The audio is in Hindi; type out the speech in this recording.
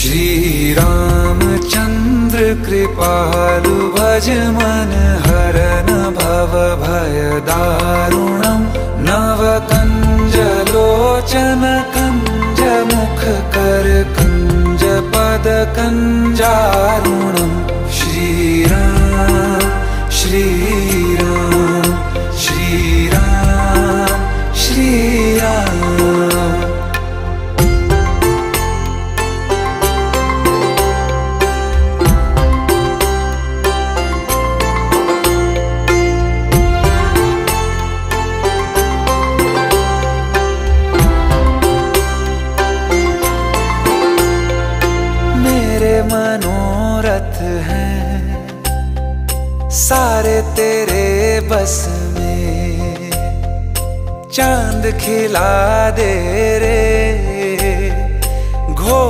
श्री रामचंद्र कृपालु भज मन हरन भव भय दारुणम नव कंज लोचन कंज मुख कर कंज पद कंजारुणम श्री राम श्री राम श्री राम श्री राम। मनोरथ हैं सारे तेरे बस में, चांद खिला दे रे